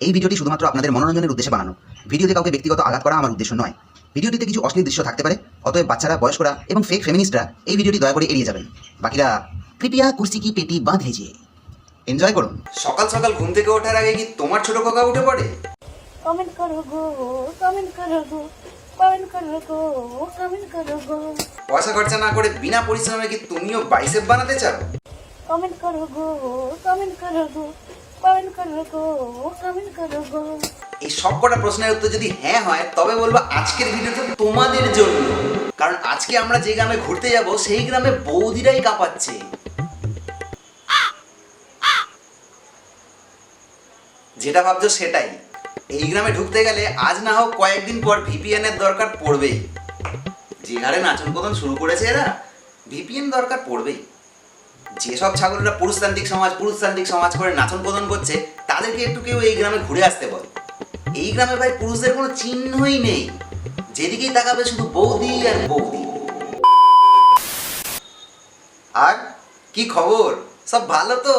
এই ভিডিওটি শুধুমাত্র আপনাদের মনোরঞ্জনের উদ্দেশ্যে বানানো। ভিডিওতে কাউকে ব্যক্তিগত আঘাত করা আমার উদ্দেশ্য নয়। ভিডিওটিতে কিছু অশ্লীল দৃশ্য থাকতে পারে, অতএব বাচ্চারা, বয়স্করা এবং ফেক ফেমিনিস্টরা এই ভিডিওটি দয়া করে এড়িয়ে যাবেন। বাকিরা কৃপয়া কুর্সি কি পেটি বাঁধ লিজিয়ে এনজয় করুন। সকাল সকাল ঘুম থেকে ওঠার আগে কি তোমার ছোট কাকা উঠে পড়ে? কমেন্ট করো গো, কমেন্ট করো গো, কমেন্ট করো গো, কমেন্ট করো গো, পয়সা খরচা না করে বিনা পরিশ্রমে কি তুমিও বাইসেপ বানাতে চাও? কমেন্ট করো গো, কমেন্ট করো গো, কমেন্ট করো গো, কমেন্ট করো গো। এই সব কটা প্রশ্নের উত্তর যদি হ্যাঁ হয় তবে বলবো আজকের ভিডিওটা তোমাদের জন্য। কারণ আজকে আমরা যে গ্রামে ঘুরতে যাব সেই গ্রামে বৌদিরাই কাঁপাচ্ছে। যেটা ভাবছো সেটাই। এই গ্রামে ঢুকতে গেলে আজ না হোক কয়েকদিন পর ভিপিএন এর দরকার পড়বেই। যে হারে নাচন কোদন শুরু করেছে এরা, ভিপিএন দরকার পড়বেই। যেসব ছাগলরা পুরুষতান্ত্রিক সমাজ করে নাচন কোদন করছে তাদেরকে একটু কেউ এই গ্রামে ঘুরে আসতে বল। এই গ্রামে ভাই পুরুষদের কোনো চিহ্নই নেই, যেদিকেই তাকাবে শুধু বৌদি আর বৌদি। আর কি খবর, সব ভালো তো?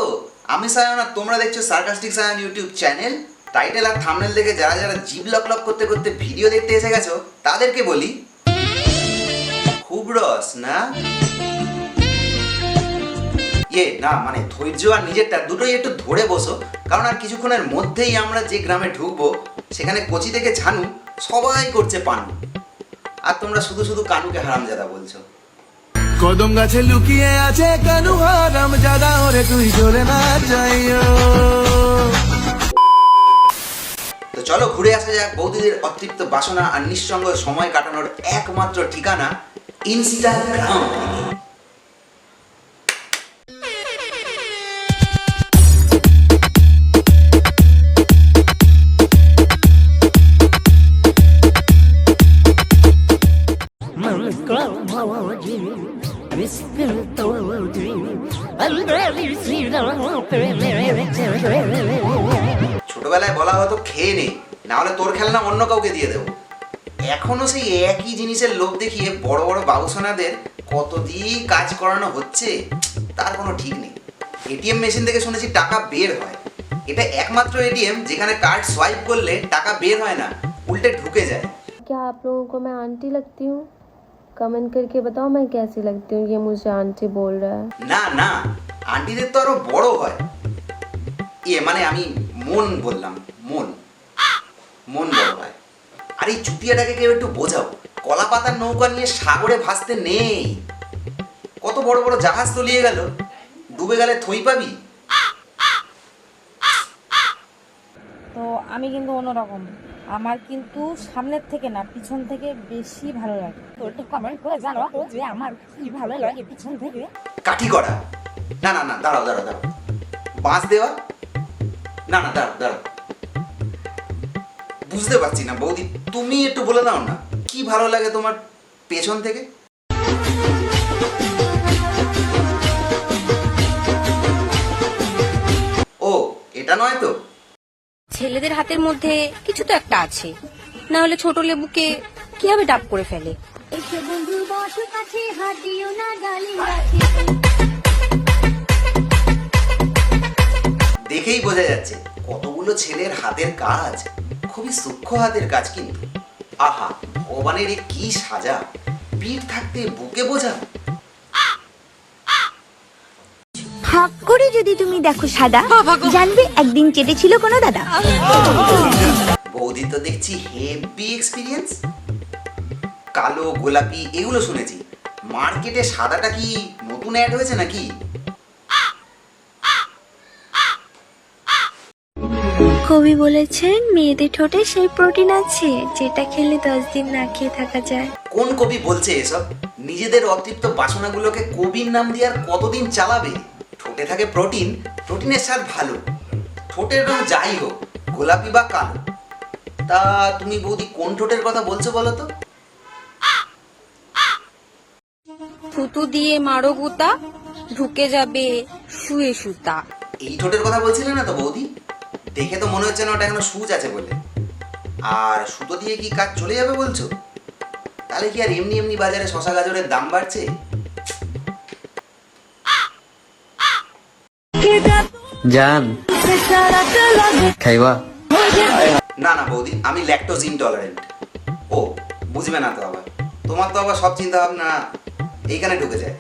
আমি সায়ন আর তোমরা দেখছো sarcastic Sayan YouTube channel. Title আর থাম্বনেল দেখে যারা যারা জিভ লক লক করতে করতে ভিডিও দেখতে এসে গেছো তাদেরকে বলি, খুব রস না? না মানে ধৈর্য আর নিজেরটা দুটোই একটু ধরে বসো, কারণ আর কিছুক্ষণের মধ্যেই আমরা যে গ্রামে ঢুকবো সেখানে কচি থেকে ঝানু সবাই করছে পানু, আর তোমরা শুধু শুধু কানুকে হারামজাদা বলছো। কদম গাছে লুকিয়ে আছে কানু হারামজাদা, ওরে তুই চলে না যাইও। তো চলো ঘুরে আসা যাক বৌদিদের অতৃপ্ত বাসনা আর নিঃসঙ্গ সময় কাটানোর একমাত্র ঠিকানা ইনস্টাগ্রাম। ছোটবেলায় বলা হতো খেয়ে নে, না হলে তোর খেলনা অন্য কাউকে দিয়ে দেবো। এখনো সেই একই জিনিসের লোভ দেখিয়ে বড় বড় বাবুসোনাদের কতদিন কাজ করানো হচ্ছে তার কোনো ঠিক নেই। এটিএম মেশিন থেকে শুনেছি টাকা বের হয়। এটা একমাত্র এটিএম যেখানে কার্ড সোয়াইপ করলে টাকা বের হয় না, উল্টে ঢুকে যায়। क्या आप लोगों को मैं आंटी लगती हूँ? कमेंट करके बताओ मैं कैसी लगती हूँ। ये मुझे आंटी बोल रहा है। না না, আন্টিদের তো আরো বড় হয়। মানে আমি মন বললাম, মন বড় হয়। আর এই চুতিয়াটাকে কেউ একটু বোঝাও, কলা পাতার নৌকা নিয়ে সাগরে ভাসতে নেই। কত বড় বড় জাহাজ তলিয়ে গেল, ডুবে গেলে থই পাবি। তো আমি কিন্তু অন্যরকম, আমার কিন্তু সামনের থেকে না পিছন থেকে বেশি ভালো লাগে। তো একটু কমেন্ট করে জানাও যে আমার কি ভালো লাগে পিছন থেকে। কাঠি করা, না না না, দাঁড়াও দাঁড়াও দাঁড়াও, বাঁশ দেওয়া, না না দাঁড়াও দাঁড়াও, বুঝতে পারছি না বৌদি, তুমি একটু বলে দাও না কি ভালো লাগে তোমার পেছন থেকে। ও এটা নয় তো? ছেলেদের হাতের মধ্যে কিছু তো একটা আছে, না হলে ছোট লেবুকে কিভাবে ডাব করে ফেলে। দেখেই বোঝা যাচ্ছে কতগুলো ছেলের হাতের কাজ, খুবই সূক্ষ্ম হাতের কাজ কিন্তু। আহা, ভগবানের এ কি সাজা, পিঠ থাকতে বুকে বোঝা। হাক করে যদি তুমি দেখো সাদা, জানবে একদিন চেটেছিল কোনো দাদা। বৌদি তো দেখছি হেভি এক্সপিরিয়েন্স। কালো গোলাপি এগুলো শুনেছি, মার্কেটে সাদাটা কি নতুন অ্যাড হয়েছে নাকি? কবি বলেছেন মেয়েদের ঠোঁটে সেই প্রোটিন আছে যেটা খেলে 10 দিন না খেয়ে থাকা যায়। কোন কবি বলছে এসব? নিজেদের অতৃপ্ত বাসনাগুলোকে কবির নাম দিয়ে আর কতদিন চালাবে? ঠোঁটে থাকে প্রোটিন, প্রোটিনের স্বাদ ভালো। ঠোঁটের রং যাই হোক, গোলাপি বা কালো। তা তুমি বৌদি কোন ঠোঁটের কথা বলছো বলো তো? থুতু দিয়ে মারো গুতা, ঢুকে যাবে শুয়ে সুতা। এই ঠোঁটের কথা বলছিলে না তো বৌদি? দেখে তো মনে হচ্ছে না ওটা এখনো সুচ আছে বলে। আর সুতো দিয়ে কি কাজ চলে যাবে বলছো? তাহলে কি আর এমনি এমনি বাজারে শশা গাজরের দাম বাড়ছে? জান খাইবা? না না বৌদি, আমি ল্যাকটোজ ইনটলারেন্ট। ও বুঝবে না তো আবার, তোমার তো আবার সব চিন্তা ভাবনা এইখানে ঢুকে যায়।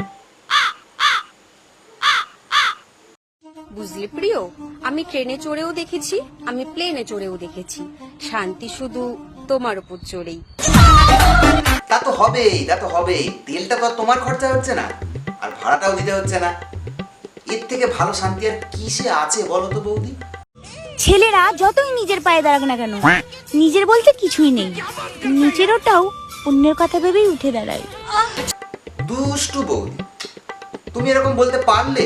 বুঝলে প্রিয়, আমি ট্রেনে চড়েও দেখেছি, আমি প্লেনে চড়েও দেখেছি, শান্তি শুধু তোমার উপর চড়েই। তা তো হবেই, তা তো হবেই। তেলটা তো আর তোমার খরচা হচ্ছে না, আর ভাড়াটাও দিতে হচ্ছে না। এর থেকে ভালো শান্তি আর কিসে আছে বলো তো বৌদি? ছেলেরা যতই নিজের পায়ে দাঁড়াক না কেন, নিজের বলতে কিছুই নেই, নিজের ওটাও অন্যের কথা ভেবেই উঠে দাঁড়ায়। দুষ্টু বৌদি, তুমি এরকম বলতে পারলে?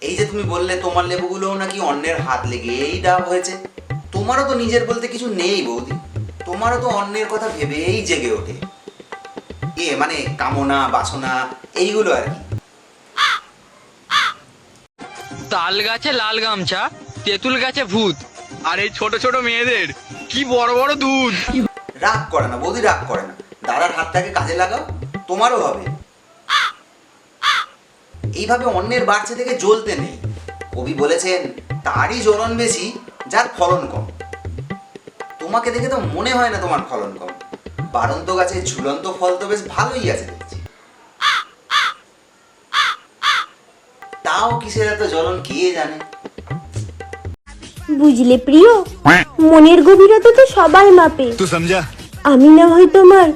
এই যে তুমি বললে তোমার লেবুগুলো নাকি অন্যের হাত লেগেই ডাব হয়েছে, তোমারও তো নিজের বলতে কিছু নেই বৌদি, তোমারও তো অন্যের কথা ভেবেই জেগে ওঠে। মানে কামনা বাসনা এইগুলো আর কি। তাল গাছে লাল গামছা, তেঁতুল গাছে ভূত, আর এই ছোট ছোট মেয়েদের কি বড় বড় দুধ। রাগ করে না বৌদি, রাগ করে না। দাদার হাতটাকে কাজে লাগাও, তোমারও হবে। এইভাবে অন্যের বাড়ছে থেকে জ্বলতে নেই। কবি বলেছেন, তারই জ্বলন বেশি যার ফলন কম। তোমাকে দেখে তো মনে হয় না তোমার ফলন কম। বাড়ন্ত গাছে ঝুলন্ত ফল তো বেশ ভালোই আছে দেখছি। তাও কিসের এত জ্বলন কে জানে। বুঝলে প্রিয়, মনের গভীরতা তো সবাই মাপে, तू समझा? আমি না হয় তোমার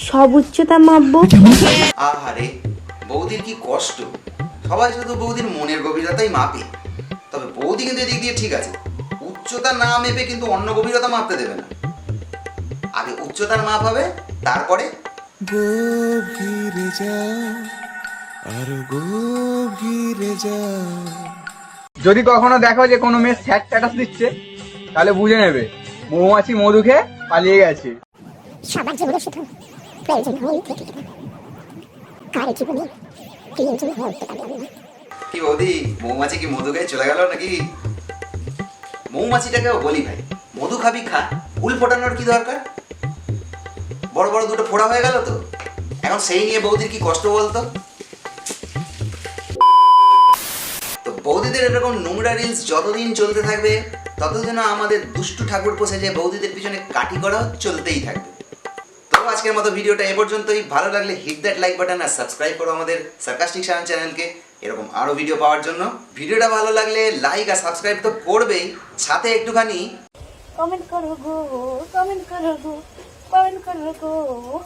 সব উচ্চতা মাপবো। আহারে, বৌদির কি কষ্ট। সবাই শুধু বৌদির মনের গভীরতাই মাপে। তবে বৌদি কিন্তু এদিক দিয়ে ঠিক আছে, উচ্চতা না মেপে কিন্তু অন্য গভীরতা মাপতে দেবে না। আগে উচ্চতার মাপ হবে, তারপরে গভীরে যাও, আরো গভীরে যাও। যদি কখনো দেখো যে কোনো মেয়ে স্যাড স্ট্যাটাস দিচ্ছে, তাহলে বুঝে নেবে মৌমাছি মধু খেয়ে পালিয়ে গেছে। সবার জীবনে শুধু প্রয়োজন হয় থেকে গেল, কারো জীবনে প্রয়োজন হতে পারে না। কি বৌদি, মৌমাছি কি মধু খেয়ে চলে গেল নাকি? মৌমাছিটাকেও বলি ভাই, মধু খাবি খা, ফুল ফোটানোর কি দরকার? বড় বড় দুটো ফোড়া হয়ে গেল তো, এখন সেই নিয়ে বৌদির কি কষ্ট বলতো? তো বৌদিদের এরকম নোংরা রিলস যতদিন চলতে থাকবে, ততদিন আমাদের দুষ্টু ঠাকুর পোষে যে বৌদিদের পিছনে কাটি করা চলতেই থাকবে। তো আজকের মতো ভিডিওটা এ পর্যন্তই। ভালো লাগলে হিট দ্যাট লাইক বাটন আর সাবস্ক্রাইব করো আমাদের সার্কাস্টিক সায়ন চ্যানেলকে, এরকম আরো ভিডিও পাওয়ার জন্য। ভিডিওটা ভালো লাগলে লাইক আর সাবস্ক্রাইব তো করবেই, সাথে একটুখানি কমেন্ট করো গো, কমেন্ট করো গো, কমেন্ট করো গো,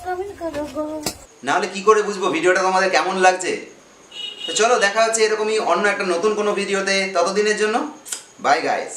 কমেন্ট করো গো। না হলে কি করে বুঝবো ভিডিওটা তোমাদের কেমন লাগছে। তো চলো দেখা হচ্ছে এরকমই অন্য একটা নতুন কোনো ভিডিওতে। ততদিনের জন্য বাই গাইস।